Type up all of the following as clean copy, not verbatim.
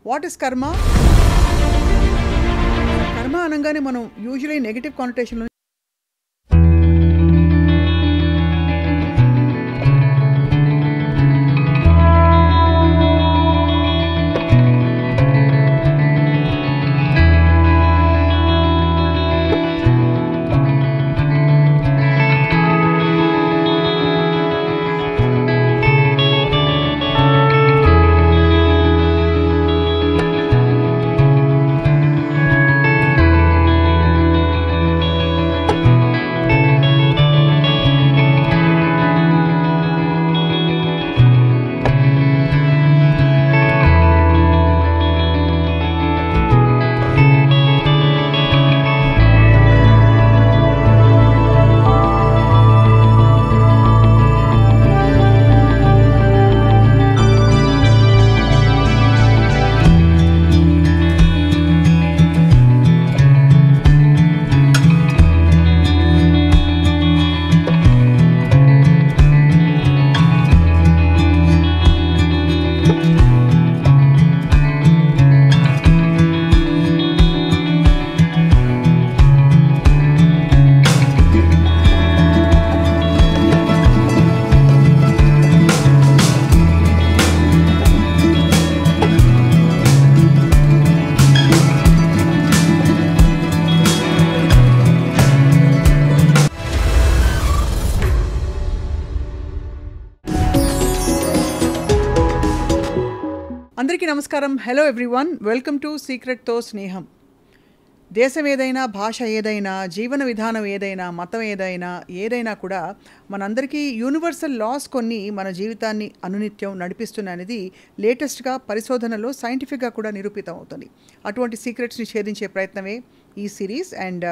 What is కర్మ? కర్మ అనగానే మనం యూజువల్లీ నెగటివ్ కానోటేషన్ అందరికీ నమస్కారం. హలో ఎవ్రీవన్, వెల్కమ్ టు సీక్రెట్తో స్నేహం. దేశం ఏదైనా, భాష ఏదైనా, జీవన విధానం ఏదైనా, మతం ఏదైనా కూడా మనందరికీ యూనివర్సల్ లాస్ కొన్ని మన జీవితాన్ని అనునిత్యం నడిపిస్తున్నది లేటెస్ట్గా పరిశోధనలో సైంటిఫిక్గా కూడా నిరూపితం అవుతుంది. అటువంటి సీక్రెట్స్ని ఛేదించే ప్రయత్నమే ఈ series. And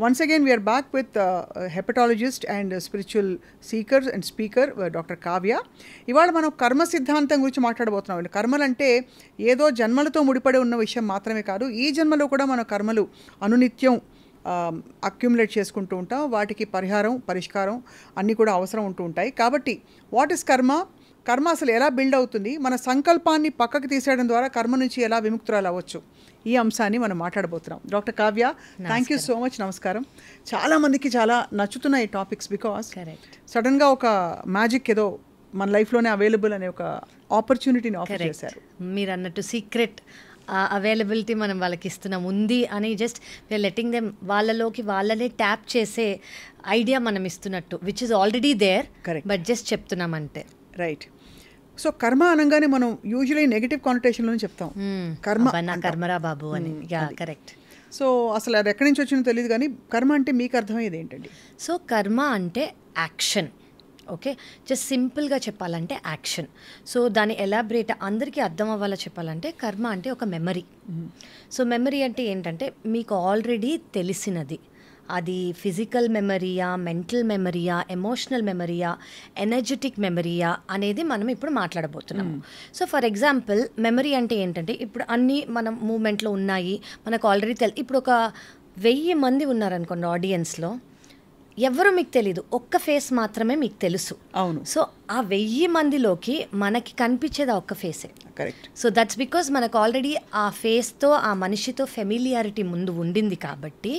once again we are back with hepatologist and spiritual seeker and speaker doctor Kavya. ఇవాళ మనం కర్మ సిద్ధాంతం గురించి మాట్లాడబోతున్నాం. కర్మలంటే ఏదో జన్మలతో ముడిపడి ఉన్న విషయం మాత్రమే కాదు, ఈ జన్మలో కూడా మన కర్మలు అనునిత్యం అక్యుములేట్ చేసుకుంటూ ఉంటాం. వాటికి పరిష్కారం అన్నీ కూడా అవసరం ఉంటూ ఉంటాయి. కాబట్టి వాట్ ఇస్ కర్మ? కర్మ అసలు ఎలా బిల్డ్ అవుతుంది? మన సంకల్పాన్ని పక్కకు తీసేయడం ద్వారా కర్మ నుంచి ఎలా విముక్తురాలు అవ్వచ్చు? ఈ అంశాన్ని మనం మాట్లాడబోతున్నాం. Doctor Kavya, thank you so much. నమస్కారం. చాలామందికి చాలా నచ్చుతున్నాయి ఈ టాపిక్స్, బికాస్ సడన్గా ఒక మ్యాజిక్ ఏదో మన లైఫ్లోనే అవైలబుల్ అనే ఒక ఆపర్చునిటీని ఆఫర్ చేశారు. మీరు అన్నట్టు సీక్రెట్ అవైలబిలిటీ మనం వాళ్ళకి ఇస్తున్నాం ఉంది అని జస్ట్ వీఆర్ లెటింగ్ దెమ్ వాళ్ళలోకి వాళ్ళనే ట్యాప్ చేసే ఐడియా మనం ఇస్తున్నట్టు, which is already there, but just చెప్తున్నాం అంతే. రైట్. సో కర్మ అనగానే మనం యూజువల్లీ నెగటివ్ కానోటేషన్లో చెప్తాం, కర్మరా బాబు అని. కరెక్ట్. సో అసలు అది ఎక్కడి నుంచి వచ్చిందో తెలియదు, కానీ కర్మ అంటే మీకు అర్థమయ్యేది ఏంటండి? సో కర్మ అంటే యాక్షన్. ఓకే, జస్ట్ సింపుల్గా చెప్పాలంటే యాక్షన్. సో దాన్ని ఎలాబరేట్ అందరికీ అర్థం అవ్వాలో చెప్పాలంటే కర్మ అంటే ఒక మెమరీ. సో మెమరీ అంటే ఏంటంటే మీకు ఆల్రెడీ తెలిసినది, అది ఫిజికల్ మెమరీయా, మెంటల్ మెమరీయా, ఎమోషనల్ మెమరీయా, ఎనర్జెటిక్ మెమరీయా అనేది మనం ఇప్పుడు మాట్లాడబోతున్నాము. సో ఫర్ ఎగ్జాంపుల్ మెమరీ అంటే ఏంటంటే ఇప్పుడు అన్నీ మనం మూమెంట్లో ఉన్నాయి, మనకు ఆల్రెడీ ఇప్పుడు ఒక 1000 మంది ఉన్నారనుకోండి ఆడియన్స్లో, ఎవరు మీకు తెలీదు, ఒక్క ఫేస్ మాత్రమే మీకు తెలుసు. అవును. సో ఆ 1000 మందిలోకి మనకి కనిపించేది ఆ ఒక్క ఫేసే. కరెక్ట్. సో దట్స్ బికాజ్ మనకు ఆల్రెడీ ఆ ఫేస్తో ఆ మనిషితో ఫెమిలియారిటీ ముందు ఉండింది కాబట్టి,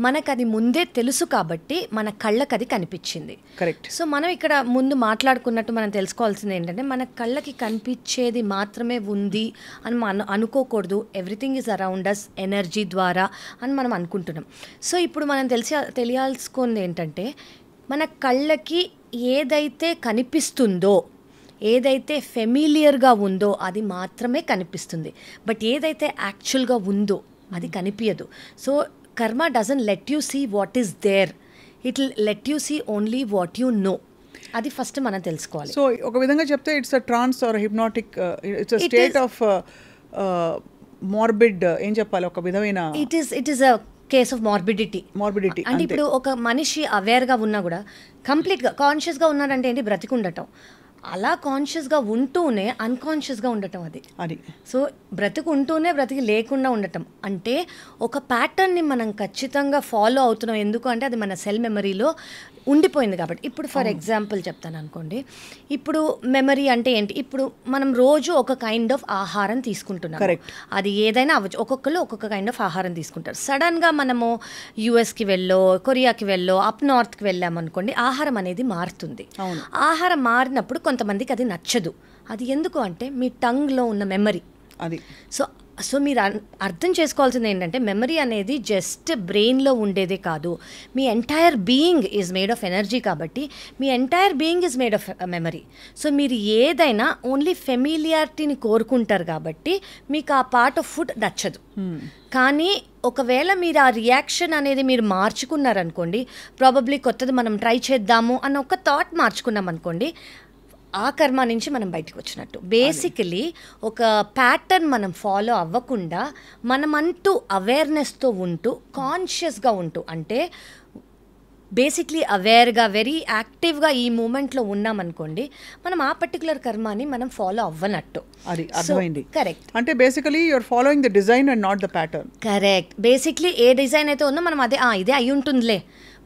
మనకు అది ముందే తెలుసు కాబట్టి మన కళ్ళకి అది కనిపించింది. కరెక్ట్. సో మనం ఇక్కడ ముందు మాట్లాడుకున్నట్టు మనం తెలుసుకోవాల్సింది ఏంటంటే మన కళ్ళకి కనిపించేది మాత్రమే ఉంది అని మనం అనుకోకూడదు. Everything is around us energy ద్వారా అని మనం అనుకుంటున్నాం. సో ఇప్పుడు మనం తెలియాల్సుకుంది ఏంటంటే మన కళ్ళకి ఏదైతే కనిపిస్తుందో, ఏదైతే ఫెమిలియర్గా ఉందో అది మాత్రమే కనిపిస్తుంది. బట్ ఏదైతే యాక్చువల్గా ఉందో అది కనిపించదు. So karma doesn't let you see what is there, it let you see only what you know. అది ఫస్ట్ మనం తెలుసుకోవాలి. సో ఒక విధంగా చెప్తే it's a trance or hypnotic, it's a state of morbid, ఏం చెప్పాలి, ఒక విధమైన it is a case of morbidity. అంటే ఇప్పుడు ఒక మనిషి అవేర్గా ఉన్నా కూడా కంప్లీట్గా కాన్షియస్గా ఉన్నాడంటే ఏంటి, బ్రతికుండటం. అలా కాన్షియస్గా ఉంటూనే అన్కాన్షియస్గా ఉండటం అది. సో బ్రతికుంటూనే బ్రతికి లేకుండా ఉండటం అంటే ఒక ప్యాటర్న్ని మనం ఖచ్చితంగా ఫాలో అవుతున్నాం. ఎందుకు అంటే అది మన సెల్ మెమరీలో ఉండిపోయింది కాబట్టి. ఇప్పుడు ఫర్ ఎగ్జాంపుల్ చెప్తాను అనుకోండి, ఇప్పుడు మెమరీ అంటే ఏంటి, ఇప్పుడు మనం రోజు ఒక కైండ్ ఆఫ్ ఆహారం తీసుకుంటున్నాం, అది ఏదైనా అవ్వచ్చు, ఒక్కొక్కరు ఒక్కొక్క కైండ్ ఆఫ్ ఆహారం తీసుకుంటారు. సడన్గా మనము యూఎస్కి వెళ్ళో కొరియాకి వెళ్ళో అప్ నార్త్కి వెళ్ళామనుకోండి, ఆహారం అనేది మారుతుంది. ఆహారం మారినప్పుడు కొంతమందికి అది నచ్చదు. అది ఎందుకు అంటే మీ టంగ్లో ఉన్న మెమరీ అది. సో మీరు అర్థం చేసుకోవాల్సింది ఏంటంటే, మెమరీ అనేది జస్ట్ బ్రెయిన్లో ఉండేదే కాదు, మీ entire being is made of energy. కాబట్టి మీ entire being is made of memory. So మీరు ఏదైనా ఓన్లీ ఫెమిలియారిటీని కోరుకుంటారు కాబట్టి మీకు ఆ పార్ట్ ఆఫ్ ఫుడ్ నచ్చదు. కానీ ఒకవేళ మీరు ఆ రియాక్షన్ అనేది మీరు మార్చుకున్నారనుకోండి, ప్రాబబ్లీ కొత్తది మనం ట్రై చేద్దాము అన్న ఒక థాట్ మార్చుకున్నాం అనుకోండి, ఆ కర్మ నుంచి మనం బయటకు వచ్చినట్టు. బేసికలీ ఒక ప్యాటర్న్ మనం ఫాలో అవ్వకుండా మనమంటూ అవేర్నెస్తో ఉంటూ కాన్షియస్గా ఉంటూ, అంటే బేసిక్లీ అవేర్గా వెరీ యాక్టివ్గా ఈ మూమెంట్లో ఉన్నామనుకోండి, మనం ఆ పర్టికులర్ కర్మాని మనం ఫాలో అవ్వనట్టు. అది అర్థమైంది. కరెక్ట్. అంటే basically you're following the design and not the pattern. Correct. Basically ఏ డిజైన్ అయితే ఉందో మనం అదే ఇదే అయి ఉంటుందిలే,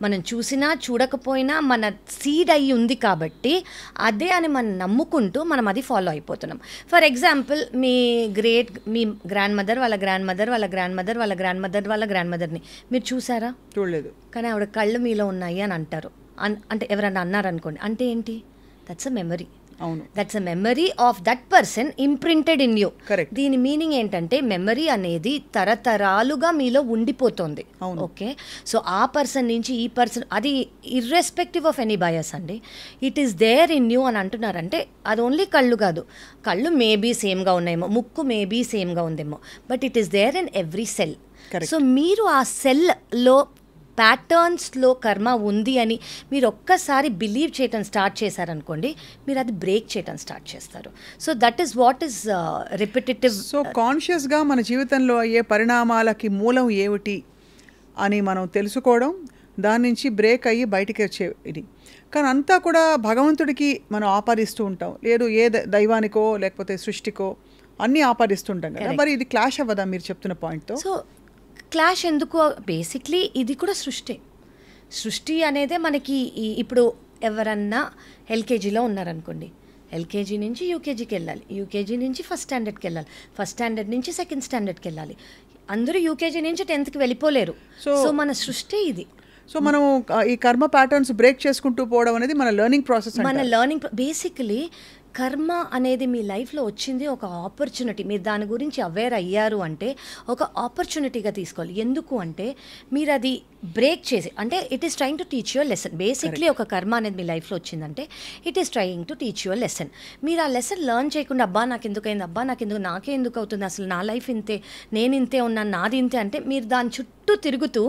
మనం చూసినా చూడకపోయినా మన సీడ్ అయ్యి ఉంది కాబట్టి అదే అని మనం నమ్ముకుంటూ మనం అది ఫాలో అయిపోతున్నాం. For example me grand mother వాళ్ళ గ్రాండ్ మదర్ వాళ్ళ గ్రాండ్ మదర్ వాళ్ళ గ్రాండ్ మదర్ వాళ్ళ గ్రాండ్ మదర్ని మీరు చూసారా? చూడలేదు. కానీ ఆవిడ కళ్ళు మీలో ఉన్నాయి అని అంటారు. అంటే ఎవరన్నా అన్నారనుకోండి, అంటే ఏంటి? That's a memory. అవును, that's a memory of that person imprinted in you. Correct. దీని మీనింగ్ ఏంటంటే, మెమరీ అనేది తరతరాలుగా మీలో ఉండిపోతుంది. ఓకే, సో ఆ పర్సన్ నుంచి ఈ పర్సన్, అది ఇర్రెస్పెక్టివ్ ఆఫ్ ఎనీ బయాస్ అండి. It is there in you అని అంటున్నారంటే అది ఓన్లీ కళ్ళు కాదు, కళ్ళు మేబీ సేమ్గా ఉన్నాయేమో, ముక్కు మేబీ సేమ్గా ఉందేమో, but it is there in every cell. So మీరు ఆ సెల్లో ప్యాటర్న్స్లో కర్మ ఉంది అని మీరు ఒక్కసారి బిలీవ్ చేయటం స్టార్ట్ చేశారనుకోండి, మీరు అది బ్రేక్ చేయటం స్టార్ట్ చేస్తారు. So that is what is repetitive. So కాన్షియస్గా మన జీవితంలో అయ్యే పరిణామాలకి మూలం ఏమిటి అని మనం తెలుసుకోవడం, దాని నుంచి బ్రేక్ అయ్యి బయటికి వచ్చే ఇది. కానీ అంతా కూడా భగవంతుడికి మనం ఆపాదిస్తూ ఉంటాం, లేదు ఏ దైవానికో లేకపోతే సృష్టికో అన్నీ ఆపాదిస్తూ ఉంటాం కదా. మరి ఇది క్లాష్ అవ్వదా మీరు చెప్తున్న పాయింట్తో? సో క్లాష్ ఎందుకు? బేసిక్లీ ఇది కూడా సృష్టి అనేదే మనకి. ఇప్పుడు ఎవరన్నా ఎల్కేజీలో ఉన్నారనుకోండి, ఎల్కేజీ నుంచి యూకేజీకి వెళ్ళాలి, యూకేజీ నుంచి ఫస్ట్ స్టాండర్డ్కి వెళ్ళాలి, ఫస్ట్ స్టాండర్డ్ నుంచి సెకండ్ స్టాండర్డ్కి వెళ్ళాలి. అందరూ యూకేజీ నుంచి 10th వెళ్ళిపోలేరు. సో మన సృష్టి ఇది. సో మనం ఈ కర్మ ప్యాటర్న్స్ బ్రేక్ చేసుకుంటూ పోవడం అనేది మన లెర్నింగ్ ప్రాసెస్. మన లెర్నింగ్ బేసికలీ కర్మ అనేది మీ లైఫ్లో వచ్చింది ఒక ఆపర్చునిటీ. మీరు దాని గురించి అవేర్ అయ్యారు అంటే ఒక ఆపర్చునిటీగా తీసుకోవాలి. ఎందుకు అంటే మీరు అది బ్రేక్ చేసి, అంటే it is trying to teach your lesson. Basically ఒక కర్మ అనేది మీ లైఫ్లో వచ్చిందంటే it is trying to teach your lesson. మీరు ఆ లెసన్ లెర్న్ చేయకుండా అబ్బా నాకు ఎందుకు అయింది, అబ్బా నాకే ఎందుకు అవుతుంది, అసలు నా లైఫ్ ఇంతే, నేను ఇంతే ఉన్నాను, నాది ఇంతే అంటే మీరు దాని చుట్టూ తిరుగుతూ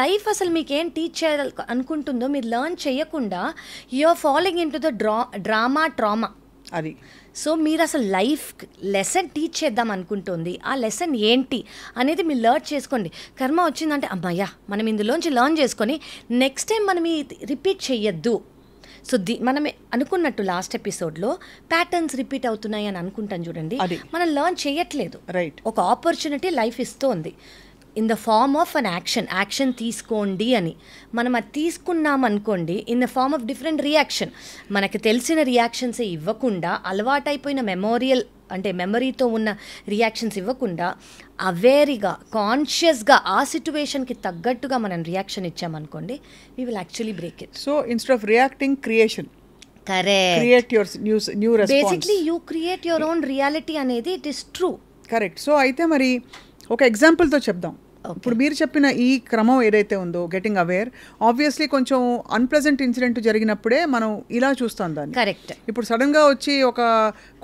లైఫ్ అసలు మీకేం టీచ్ చేయాలి అనుకుంటుందో మీరు లెర్న్ చేయకుండా you are following into the trauma అది. సో మీరు అసలు లైఫ్ లెసన్ టీచ్ చేద్దాం అనుకుంటుంది, ఆ లెసన్ ఏంటి అనేది మీరు లెర్న్ చేసుకోండి. కర్మ వచ్చిందంటే అమ్మయ్యా మనం ఇందులోంచి లెర్న్ చేసుకొని నెక్స్ట్ టైం మనం రిపీట్ చెయ్యొద్దు. సో మనం అనుకున్నట్టు లాస్ట్ ఎపిసోడ్లో ప్యాటర్న్స్ రిపీట్ అవుతున్నాయి అని అనుకుంటాం చూడండి, మనం లెర్న్ చేయట్లేదు. రైట్. ఒక ఆపర్చునిటీ లైఫ్ ఇస్తోంది in the form of an action తీసుకోండి అని. మనం అది తీసుకున్నాం అనుకోండి in the form of different reaction. మనకు తెలిసిన రియాక్షన్సే ఇవ్వకుండా, అలవాటైపోయిన మెమరీతో ఉన్న రియాక్షన్స్ ఇవ్వకుండా అవేర్గా కాన్షియస్గా ఆ సిచ్యువేషన్కి తగ్గట్టుగా మనం రియాక్షన్ ఇచ్చామనుకోండి, we will actually break it. So instead of reacting, creation. Correct. Create your new response. Basically you create your own reality అనేది it is true. Correct. So అయితే మరి ఒక ఎగ్జాంపుల్తో చెప్దాం. ఇప్పుడు మీరు చెప్పిన ఈ క్రమం ఏదైతే ఉందో, గెటింగ్ అవేర్, ఆబ్వియస్లీ కొంచెం అన్ప్లెజెంట్ ఇన్సిడెంట్ జరిగినప్పుడే మనం ఇలా చూస్తాం దాన్ని. కరెక్ట్. ఇప్పుడు సడన్గా వచ్చి ఒక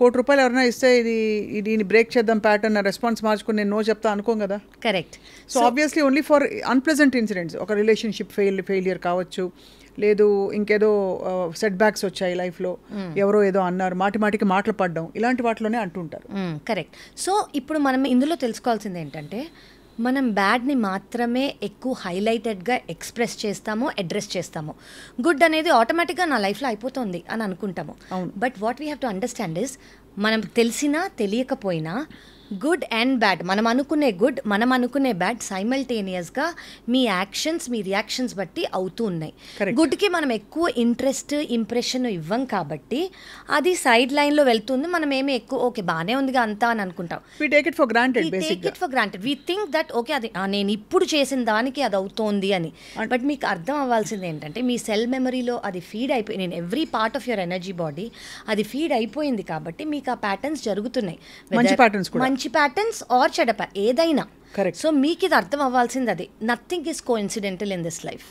₹1 కోటి ఎవరైనా ఇస్తే దీన్ని బ్రేక్ చేద్దాం ప్యాటర్న్, రెస్పాన్స్ మార్చుకుని నేను నో చెప్తా అనుకోం కదా. Correct. So obviously only for unpleasant incidents, ఒక రిలేషన్షిప్ ఫెయిలియర్ కావచ్చు, లేదు ఇంకేదో సెట్ బ్యాక్స్ వచ్చాయి లైఫ్లో, ఎవరో ఏదో అన్నారు, మాటికి మాటలు పడ్డం, ఇలాంటి వాటిలోనే అంటుంటారు. కరెక్ట్. సో ఇప్పుడు మనం ఇందులో తెలుసుకోవాల్సింది ఏంటంటే, మనం బ్యాడ్ని మాత్రమే ఎక్కువ హైలైటెడ్గా ఎక్స్ప్రెస్ చేస్తాము, అడ్రస్ చేస్తాము. గుడ్ అనేది ఆటోమేటిక్గా నా లైఫ్లో అయిపోతుంది అని అనుకుంటాము. But what we have to understand is, మనం తెలిసినా తెలియకపోయినా గుడ్ అండ్ బ్యాడ్, మనం అనుకునే గుడ్, మనం అనుకునే బ్యాడ్ సైమల్టేనియస్గా మీ యాక్షన్స్, మీ రియాక్షన్స్ బట్టి అవుతూ ఉన్నాయి. గుడ్కి మనం ఎక్కువ ఇంట్రెస్ట్, ఇంప్రెషన్ ఇవ్వం కాబట్టి అది సైడ్ లైన్లో వెళ్తుంది. మనం ఏమి ఎక్కువ ఓకే బాగానే ఉందిగా అంతా అని అనుకుంటాం. We take it for granted, We take basically. it for granted. We think that okay అది నేను ఇప్పుడు చేసిన దానికి అది అవుతోంది అని. బట్ మీకు అర్థం అవ్వాల్సింది ఏంటంటే మీ సెల్ మెమరీలో అది ఫీడ్ అయిపోయి, నేను every part of your energy body అది ఫీడ్ అయిపోయింది కాబట్టి మీకు ఆ ప్యాటర్న్స్ జరుగుతున్నాయి. మంచి patterns కూడా. మంచి ప్యాటర్న్స్ ఆర్ చెడ ఏదైనా. Correct. సో మీకు ఇది అర్థం అవ్వాల్సింది అది. Nothing is coincidental in this life.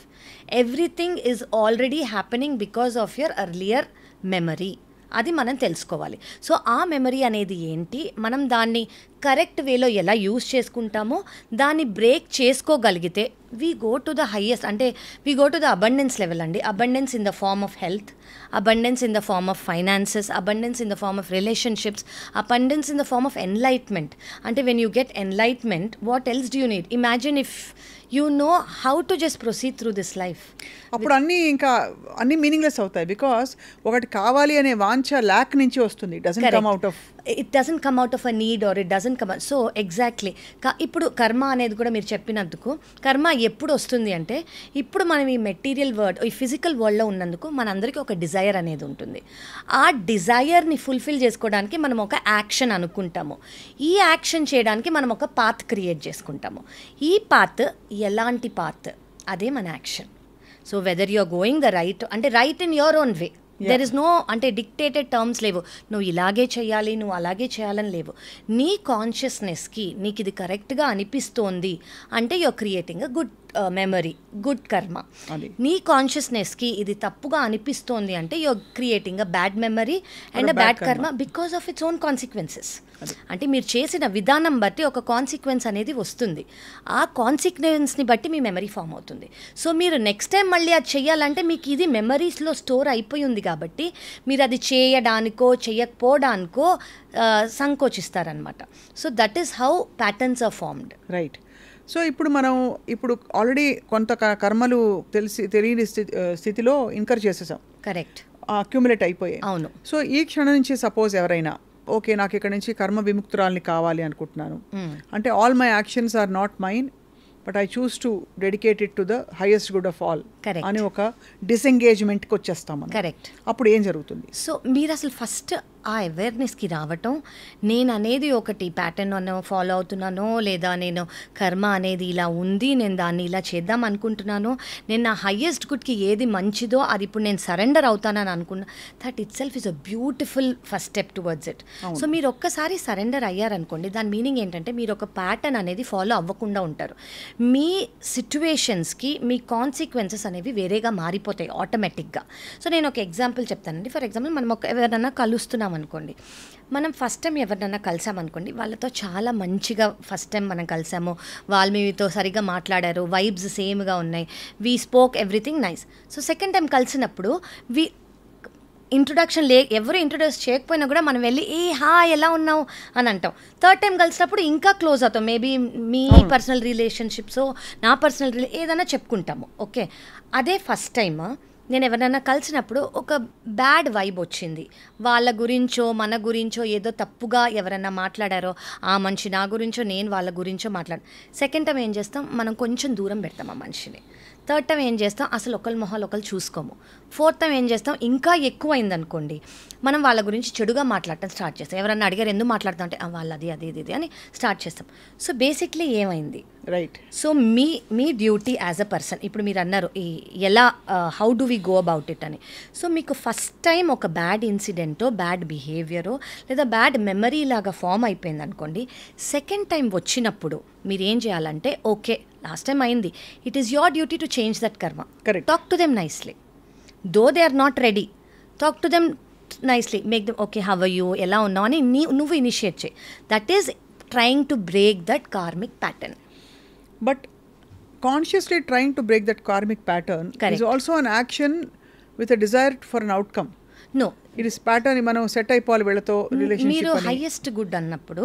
Everything is already happening because of your earlier memory. అది మనం తెలుసుకోవాలి. సో ఆ మెమరీ అనేది ఏంటి, మనం దాన్ని కరెక్ట్ వేలో ఎలా యూజ్ చేసుకుంటామో దాన్ని బ్రేక్ చేసుకోగలిగితే we go to the highest, అంటే we go to the abundance level అండి. Abundance in the form of health, abundance in the form of finances, abundance in the form of relationships, abundance in the form of enlightenment. Ante when you get enlightenment, what else do you need? Imagine if you know how to just proceed through this life. అప్పుడు అన్ని meaningless అవుతాయి. Because ఒకటి కావాలి అనే వాంఛ lack నుంచి వస్తుంది. It doesn't come out of a need or it doesn't come. So exactly ఇప్పుడు కర్మ అనేది కూడా మీరు చెప్పినందుకు, కర్మ ఎప్పుడు వస్తుంది అంటే ఇప్పుడు మనం ఈ మెటీరియల్ వరల్డ్, ఈ ఫిజికల్ వరల్డ్లో ఉన్నందుకు మనందరికీ ఒక డిజైర్ అనేది ఉంటుంది. ఆ డిజైర్ని ఫుల్ఫిల్ చేసుకోవడానికి మనం ఒక యాక్షన్ అనుకుంటాము. ఈ యాక్షన్ చేయడానికి మనం ఒక పాత్ క్రియేట్ చేసుకుంటాము. ఈ పాత్ ఎలాంటి పాత్, అదే మన action. So whether you are going the right, అంటే right in your own way. There is no అంటే డిక్టేటెడ్ టర్మ్స్ లేవు, నువ్వు ఇలాగే చేయాలి, నువ్వు అలాగే చేయాలని లేవు. నీ కాన్షియస్నెస్కి నీకు ఇది కరెక్ట్గా అనిపిస్తోంది అంటే you are creating a good memory, good karma. నీ కాన్షియస్నెస్కి ఇది తప్పుగా అనిపిస్తోంది అంటే you are creating a bad memory and a bad karma because of its own consequences. అంటే మీరు చేసిన విధానం బట్టి ఒక కాన్సిక్వెన్స్ అనేది వస్తుంది. ఆ కాన్సిక్వెన్స్ని బట్టి మీ మెమరీ ఫామ్ అవుతుంది. సో మీరు నెక్స్ట్ టైం మళ్ళీ అది చేయాలంటే మీకు ఇది మెమరీస్లో స్టోర్ అయిపోయి ఉంది కాబట్టి మీరు అది చేయడానికో చేయకపోవడానికో సంకోచిస్తారనమాట. So that is how patterns are formed. Right. So ఇప్పుడు ఆల్రెడీ కొంత కర్మలు తెలియని స్థితిలో ఇన్కర్ చేసేసాం. కరెక్ట్. అక్యుములేట్ అయిపోయాయి. అవును. సో ఈ క్షణం నుంచి సపోజ్ ఎవరైనా ఓకే నాకు ఇక్కడ నుంచి కర్మ విముక్తురాల్ని కావాలి అనుకుంటున్నాను అంటే all my actions are not mine but I choose to dedicate it to the highest good of all అని ఒక డిసెంగేజ్మెంట్కి వచ్చేస్తాం. కరెక్ట్. అప్పుడు ఏం జరుగుతుంది? సో మీరు అసలు ఫస్ట్ ఆ అవేర్నెస్కి రావటం, నేను అనేది ఒకటి ప్యాటర్న్ అన్నో ఫాలో అవుతున్నానో, లేదా నేను కర్మ అనేది ఇలా ఉంది, నేను దాన్ని ఇలా చేద్దాం అనుకుంటున్నాను, నేను నా హయ్యెస్ట్ గుడ్కి ఏది మంచిదో అది ఇప్పుడు నేను సరెండర్ అవుతానని అనుకున్నా, that it self is a beautiful first step towards it. So మీరు ఒక్కసారి సరెండర్ అయ్యారనుకోండి, దాని మీనింగ్ ఏంటంటే మీరు ఒక ప్యాటర్న్ అనేది ఫాలో అవ్వకుండా ఉంటారు. మీ సిచ్యువేషన్స్కి మీ కాన్సిక్వెన్సెస్ అనేవి వేరేగా మారిపోతాయి ఆటోమేటిక్గా. సో నేను ఒక ఎగ్జాంపుల్ చెప్తానండి. ఫర్ ఎగ్జాంపుల్ మనం ఎవరైనా కలుస్తున్నాం అనుకోండి, మనం ఫస్ట్ టైం ఎవరినైనా కలిసామనుకోండి, వాళ్ళతో చాలా మంచిగా ఫస్ట్ టైం మనం కలిసాము, వాళ్ళు మీతో సరిగ్గా మాట్లాడారు, వైబ్స్ సేమ్గా ఉన్నాయి, we spoke everything nice. So second time కలిసినప్పుడు ఇంట్రొడక్షన్ ఎవరు ఇంట్రొడ్యూస్ చేయకపోయినా కూడా మనం వెళ్ళి ఎలా ఉన్నావు అని అంటాం. థర్డ్ టైం కలిసినప్పుడు ఇంకా క్లోజ్ అవుతాం. మేబీ మీ పర్సనల్ రిలేషన్షిప్స్, నా పర్సనల్ ఏదైనా చెప్పుకుంటాము. ఓకే, అదే ఫస్ట్ టైమ్ నేను ఎవరైనా కలిసినప్పుడు ఒక బ్యాడ్ వైబ్ వచ్చింది, వాళ్ళ గురించో మన గురించో ఏదో తప్పుగా ఎవరైనా మాట్లాడారో, ఆ మనిషి నా గురించో నేను వాళ్ళ గురించో సెకండ్ టైం ఏం చేస్తాం, మనం కొంచెం దూరం పెడతాం ఆ మనిషిని. థర్డ్ టైం ఏం చేస్తాం, అసలు ఒకరి మొహాలు ఒకరు చూసుకోము. ఫోర్త్ టైం ఏం చేస్తాం, ఇంకా ఎక్కువ అయిందనుకోండి, మనం వాళ్ళ గురించి చెడుగా మాట్లాడటం స్టార్ట్ చేస్తాం. ఎవరన్నా అడిగారు ఎందుకు మాట్లాడతాం అంటే వాళ్ళు అది అని స్టార్ట్ చేస్తాం. సో బేసిక్లీ ఏమైంది, రైట్? సో మీ డ్యూటీ యాజ్ అ పర్సన్, ఇప్పుడు మీరు అన్నారు ఎలా how do we go about it అని. సో మీకు ఫస్ట్ టైం ఒక బ్యాడ్ ఇన్సిడెంటో, బ్యాడ్ బిహేవియరో లేదా బ్యాడ్ మెమరీ లాగా ఫామ్ అయిపోయింది అనుకోండి, సెకండ్ టైం వచ్చినప్పుడు మీరు ఏం చేయాలంటే, ఓకే లాస్ట్ టైం అయింది, it is your duty to change that karma. Talk to them nicely, though they are not ready, talk to them nicely, make them okay how are you, ఎలా ఉన్నావు అని నువ్వు initiate చేయి. That is trying to break that karmic pattern. But consciously trying to break that karmic pattern is also an action with a desire for an outcome. No. It is pattern, మనం set అయిపోవాలి వీళ్ళతో మీరు relationship. Highest good అన్నప్పుడు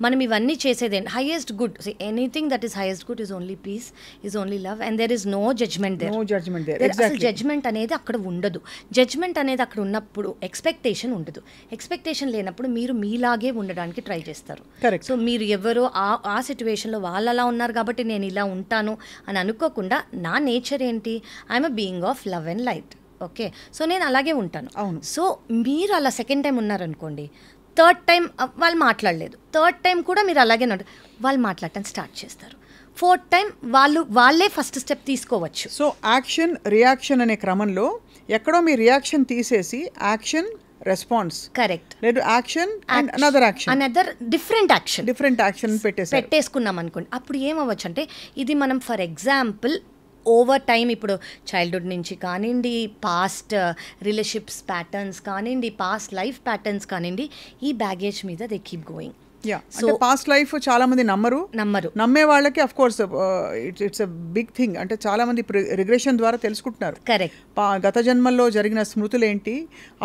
మనం ఇవన్నీ చేసేది highest good. Anything that is highest good is only peace, is only love, and there is no judgment there. No judgment there. అసలు judgment అనేది అక్కడ ఉండదు. జడ్జ్మెంట్ అనేది అక్కడ ఉన్నప్పుడు ఎక్స్పెక్టేషన్ ఉండదు. ఎక్స్పెక్టేషన్ లేనప్పుడు మీరు మీలాగే ఉండడానికి ట్రై చేస్తారు. కరెక్ట్. సో మీరు ఎవరో ఆ సిచ్యువేషన్లో వాళ్ళు అలా ఉన్నారు కాబట్టి నేను ఇలా ఉంటాను అని అనుకోకుండా, నా నేచర్ ఏంటి, I'm a being of love and light. Okay, so నేను అలాగే ఉంటాను. అవును. సో మీరు అలా సెకండ్ టైం ఉన్నారనుకోండి, థర్డ్ టైం వాళ్ళు మాట్లాడలేదు, థర్డ్ టైం కూడా మీరు అలాగే ఉంటారు, వాళ్ళు మాట్లాడటం స్టార్ట్ చేస్తారు. ఫోర్త్ టైం వాళ్ళే ఫస్ట్ స్టెప్ తీసుకోవచ్చు. సో యాక్షన్ రియాక్షన్ అనే క్రమంలో ఎక్కడో మీ రియాక్షన్ తీసేసి యాక్షన్ రెస్పాన్స్, కరెక్ట్, లేదు action and another action, another different action పెట్టేసుకున్నాం అనుకోండి. అప్పుడు ఏమవ్వచ్చు అంటే, ఇది మనం ఫర్ ఎగ్జాంపుల్ ఓవర్ టైం ఇప్పుడు చైల్డ్హుడ్ నుంచి కానివ్వండి, పాస్ట్ రిలేషన్షిప్స్ ప్యాటర్న్స్ కానివ్వండి, పాస్ట్ లైఫ్ ప్యాటర్న్స్ కానివ్వండి, ఈ బ్యాగేజ్ మీద దే కీప్ గోయింగ్. అంటే పాస్ట్ లైఫ్ చాలా మంది నమ్మరు. నమ్మే వాళ్ళకి of course it's a big thing. అంటే చాలా మంది రిగ్రెషన్ ద్వారా తెలుసుకుంటున్నారు. కరెక్ట్. గత జన్మల్లో జరిగిన స్మృతులు ఏంటి,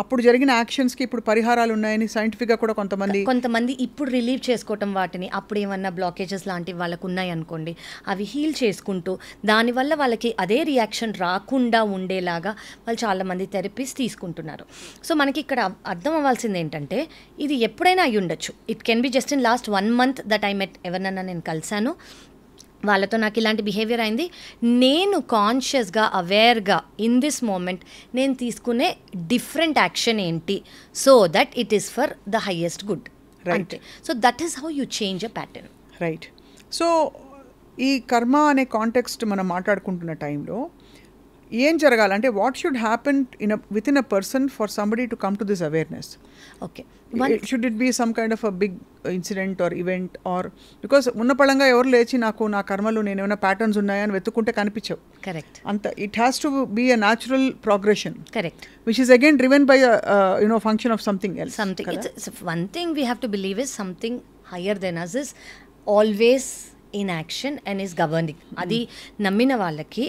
అప్పుడు జరిగిన యాక్షన్స్ కి ఇప్పుడు పరిహారాలు ఉన్నాయని సైంటిఫిక్ గా కూడా కొంతమంది ఇప్పుడు రిలీవ్ చేసుకోవటం, వాటిని అప్పుడు ఏమన్నా బ్లాకేజెస్ లాంటివి వాళ్ళకు ఉన్నాయి అనుకోండి, అవి హీల్ చేసుకుంటూ దానివల్ల వాళ్ళకి అదే రియాక్షన్ రాకుండా ఉండేలాగా వాళ్ళు చాలామంది థెరపీస్ తీసుకుంటున్నారు. సో మనకి ఇక్కడ అర్థం అవ్వాల్సింది ఏంటంటే, ఇది ఎప్పుడైనా అయ్యి ఉండొచ్చు. It can be just in last 1 month that I met ఎవరినన్నా నేను కలిశాను, వాళ్ళతో నాకు ఇలాంటి బిహేవియర్ అయింది, నేను కాన్షియస్గా అవేర్గా ఇన్ దిస్ మూమెంట్ నేను తీసుకునే డిఫరెంట్ యాక్షన్ ఏంటి, so that it is for the highest good. Right. So that is how you change a pattern. Right. So ఈ కర్మ అనే కాంటెక్స్ట్ మనం మాట్లాడుకుంటున్న టైంలో ఏం జరగాలంటే, what should happen within a person for somebody to come to this awareness? Okay, should it be some kind of a big incident or event, or because ఉన్న పళంగా ఎవరు లేచి నా కర్మలు నేను ఏమైనా ప్యాటర్న్స్ ఉన్నాయని వెతుక్కుంటే కనిపించవు. కరెక్ట్. అంత it has to be a natural progression. Correct. Which is again driven by function of something else. One thing we have to believe is something higher than us is always in action and is governing. అది నమ్మిన వాళ్ళకి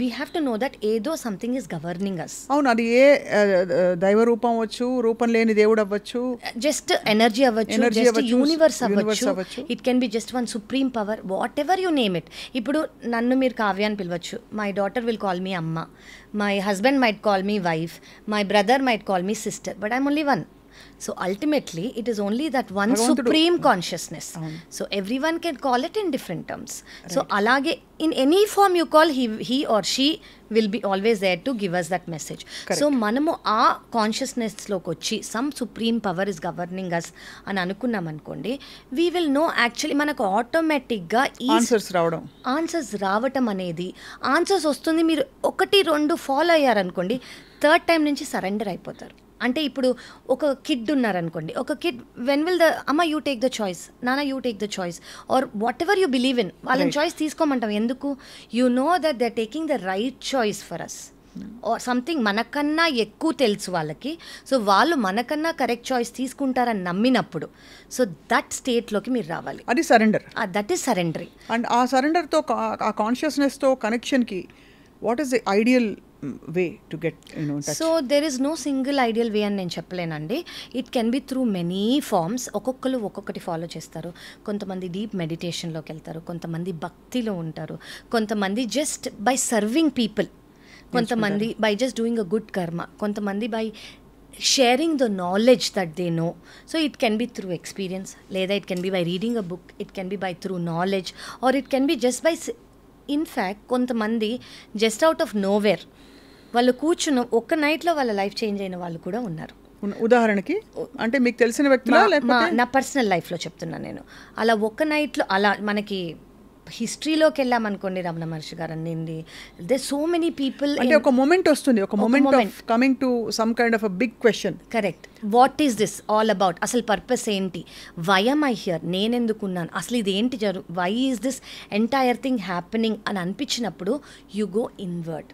we have to know that ఏదో something is governing us. అవును, అది ఏ దైవ రూపం అవ్వచ్చు, రూపం లేని దేవుడు అవ్వచ్చు, జస్ట్ ఎనర్జీ అవ్వచ్చు, జస్ట్ యూనివర్స్ అవ్వచ్చు, it can be just one supreme power, whatever you name it. ఇప్పుడు నన్ను మీరు కావ్య అని పిలవచ్చు, my daughter will call me అమ్మ, my husband might call me wife, my brother might call me sister, but I'm only one. So ultimately it is only that one supreme consciousness. So everyone can call it in different terms. Right. So alage in any form you call, he or she will be always there to give us that message. Correct. So manamu aa consciousness loki vachi some supreme power is governing us అని అనుకున్నాం అనుకోండి, we will know actually మనకు automatic గా answers రావటం అనేది, answers వస్తుంది, మీరు 1-2 follow అయ్యారనుకోండి, థర్డ్ టైం నుంచి సరెండర్ అయిపోతారు. అంటే ఇప్పుడు ఒక కిడ్ ఉన్నారనుకోండి, ఒక కిడ్ వెన్ విల్ ద అమ్మ యూ టేక్ ద చాయిస్, నాన్న you take the choice, or whatever you believe in, వాళ్ళని చాయిస్ తీసుకోమంటాం. ఎందుకు? You know that they are taking the right choice for us, or something మనకన్నా ఎక్కువ తెలుసు వాళ్ళకి, so వాళ్ళు మనకన్నా కరెక్ట్ చాయిస్ తీసుకుంటారని నమ్మినప్పుడు, సో దట్ స్టేట్లోకి మీరు రావాలి. అది surrender. That is surrendering. And ఆ సరెండర్తో, ఆ కాన్షియస్నెస్తో కనెక్షన్కి what is the ideal way to get touch? So there is no single ideal way అని నేను చెప్పలేనండి. It can be through many forms. ఒక్కొక్కరు ఒక్కొక్కటి ఫాలో చేస్తారు. కొంతమంది డీప్ మెడిటేషన్లోకి వెళ్తారు, కొంతమంది భక్తిలో ఉంటారు, కొంతమంది జస్ట్ బై సర్వింగ్ పీపుల్, కొంతమంది by just doing a good కర్మ, కొంతమంది by sharing the knowledge that they know. So it can be through experience, లేదా it can be by reading a book, it can be by through knowledge, or it can be just by in fact కొంతమంది just out of nowhere వాళ్ళు కూర్చున్న ఒక్క నైట్లో వాళ్ళ life change అయిన వాళ్ళు కూడా ఉన్నారు. ఉదాహరణకి అంటే మీకు తెలిసిన వ్యక్తులా, లేకపోతే నా పర్సనల్ లైఫ్లో చెప్తున్నాను నేను. అలా ఒక్క నైట్లో, అలా మనకి హిస్టరీలోకి వెళ్ళామనుకోండి, రమణ మహర్షి గారు అన్నింది, దే సో మెనీ పీపుల్. అంటే ఒక మొమెంట్ వస్తుంది, ఒక moment of coming to some kind of a big question. Correct. What is this all about? అసలు పర్పస్ ఏంటి? Why am I here? నేనెందుకున్నాను? అసలు ఇది ఏంటి why is this entire thing happening అని అనిపించినప్పుడు యు గో ఇన్వర్డ్.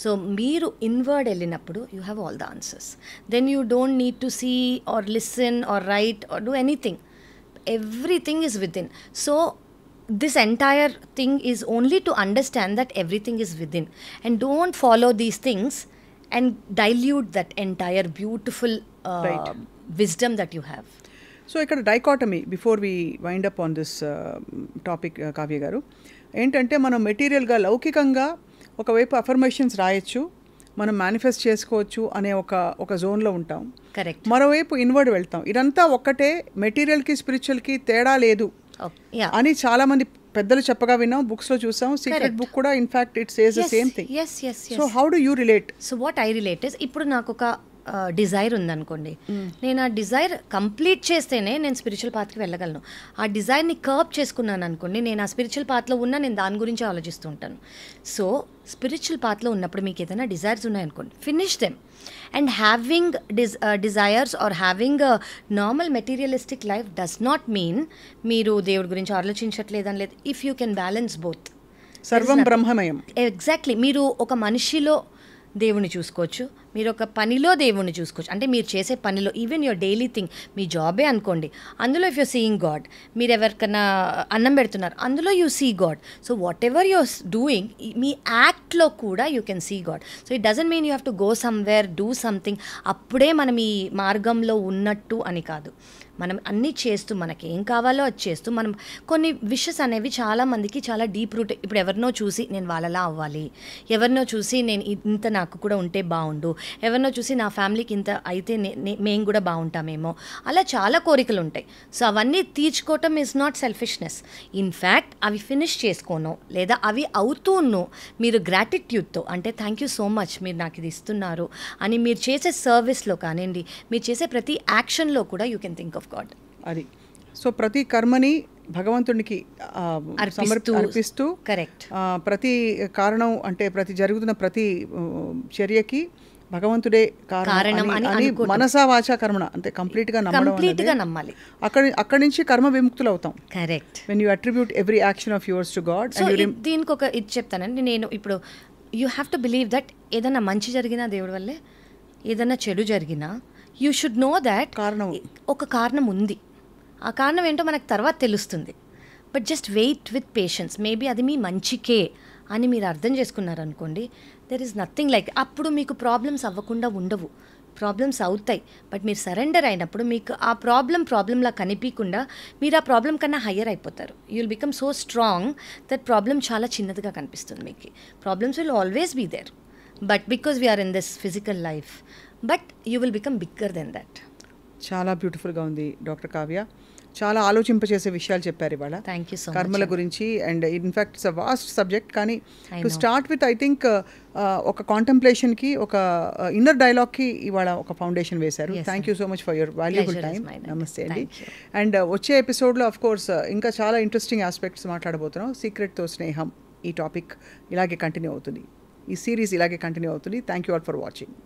సో మీరు inward వెళ్ళినప్పుడు you have all the answers. Then you don't need to see or listen are right or do anything. Everything is with in. So this entire thing is only to understand that everything is within, and don't follow these things and dilute that entire beautiful Right. wisdom that you have. So ఇక్కడ dichotomy before we wind up on this topic Kavya garu ఏంటంటే మనం మెటీరియల్గా లౌకికంగా ఒకవైపు affirmations రాయొచ్చు, మనం manifest చేసుకోవచ్చు అనే ఒక జోన్లో ఉంటాం. Correct. మరోవైపు ఇన్వర్డ్ వెళ్తాం. ఇదంతా ఒక్కటే, మెటీరియల్కి స్పిరిచువల్కి తేడా లేదు Oh, yeah. అని చాలా మంది పెద్దలు చెప్పగా విన్నాం, బుక్స్లో చూసాం. Secret Correct. బుక్ కూడా in fact it says the same thing. Yes, yes, yes. So how do you relate? So what I relate is, ఇప్పుడు నాకు ఒక డిజైర్ ఉందనుకోండి, నేను ఆ డిజైర్ కంప్లీట్ చేస్తేనే నేను స్పిరిచువల్ పాత్కి వెళ్ళగలను. ఆ డిజైర్ని కర్బ్ చేసుకున్నాను అనుకోండి, నేను ఆ స్పిరిచువల్ పాత్లో ఉన్నా నేను దాని గురించి ఆలోచిస్తూ ఉంటాను. సో స్పిరిచువల్ పాత్లో ఉన్నప్పుడు మీకు ఏదైనా డిజైర్స్ ఉన్నాయనుకోండి, finish them. And having desires or having normal materialistic life does not mean మీరు దేవుడి గురించి ఆలోచించట్లేదని లేదు. If you can balance both, సర్వం బ్రహ్మమయం. ఎగ్జాక్ట్లీ. మీరు ఒక మనిషిలో దేవుణ్ణి చూసుకోవచ్చు, మీరు ఒక పనిలో దేవుణ్ణి చూసుకోవచ్చు. అంటే మీరు చేసే పనిలో, ఈవెన్ యువర్ డైలీ థింగ్, మీ జాబే అనుకోండి, అందులో ఇఫ్ యూర్ సీయింగ్ గాడ్, మీరు ఎవరికైనా అన్నం పెడుతున్నారు, అందులో you see God. So whatever you're doing, మీ యాక్ట్లో కూడా you can see God. So it doesn't mean you have to go somewhere, do something, అప్పుడే మనం ఈ మార్గంలో ఉన్నట్టు అని కాదు. మనం అన్నీ చేస్తూ, మనకి ఏం కావాలో అది చేస్తూ, మనం కొన్ని విషెస్ అనేవి చాలామందికి చాలా డీప్ రూట్. ఇప్పుడు ఎవరినో చూసి నేను వాళ్ళలా అవ్వాలి, ఎవరినో చూసి నేను ఇంత నాకు కూడా ఉంటే బాగుండు, ఎవరినో చూసి నా ఫ్యామిలీకి ఇంత అయితే మేము కూడా బాగుంటామేమో, అలా చాలా కోరికలు ఉంటాయి. సో అవన్నీ తీర్చుకోవటం ఈజ్ నాట్ సెల్ఫిష్నెస్. ఇన్ఫ్యాక్ట్ అవి ఫినిష్ చేసుకోనో లేదా అవి అవుతూనో మీరు గ్రాటిట్యూడ్తో, అంటే థ్యాంక్ యూ సో మచ్ మీరు నాకు ఇది ఇస్తున్నారు అని మీరు చేసే సర్వీస్లో కానివ్వండి, మీరు చేసే ప్రతి యాక్షన్లో కూడా you can think of God. అది. సో ప్రతి కర్మని భగవంతునికి అర్పిస్తూ, కరెక్ట్, ప్రతి కారణం అంటే ప్రతి జరుగుతున్న ప్రతి చర్యకి భగవంతుడే కారణం అని మనసా వాచా కర్మణ అంటే కంప్లీట్గా నమ్మాలి. అక్కడి నుంచి కర్మ విముక్తులు అవుతాం. Correct. When you attribute every action of yours to God. So దీనికి ఒక ఇది చెప్తానండి నేను. ఇప్పుడు you have to believe that ఏదైనా మంచి జరిగినా దేవుడి వల్లే, ఏదైనా చెడు జరిగినా యూ షుడ్ నో దాట్ ఒక కారణం ఉంది. ఆ కారణం ఏంటో మనకు తర్వాత తెలుస్తుంది. But just wait with patience. Maybe అది మీ మంచికే అని మీరు అర్థం చేసుకున్నారనుకోండి, దెర్ ఈజ్ నథింగ్ లైక్. అప్పుడు మీకు ప్రాబ్లమ్స్ అవ్వకుండా ఉండవు. ప్రాబ్లమ్స్ అవుతాయి, బట్ మీరు సరెండర్ అయినప్పుడు మీకు ఆ ప్రాబ్లంలా కనిపించకుండా మీరు ఆ ప్రాబ్లం కన్నా హయ్యర్ అయిపోతారు. You will become so strong that problem చాలా చిన్నదిగా కనిపిస్తుంది మీకు. Problems will always be there, but because we're in this physical life, but you will become bigger then that. చాలా బ్యూటిఫుల్గా ఉంది డాక్టర్ కావ్య. చాలా ఆలోచింపచేసే విషయాలు చెప్పారు ఇవాళ కర్మల గురించి. And in fact it's a vast subject, కానీ to start with I think ఒక కాంటెంప్లేషన్కి, ఒక ఇన్నర్ డైలాగ్కి ఇవాళ ఒక ఫౌండేషన్ వేశారు. Thank you so much for your valuable time. నమస్తే అండి. అండ్ వచ్చే ఎపిసోడ్లో అఫ్ కోర్స్ ఇంకా చాలా ఇంట్రెస్టింగ్ ఆస్పెక్ట్స్ మాట్లాడబోతున్నాం. సీక్రెట్తో స్నేహం ఈ టాపిక్ ఇలాగే కంటిన్యూ అవుతుంది, ఈ సిరీస్ ఇలాగే కంటిన్యూ అవుతుంది. Thank you all for watching.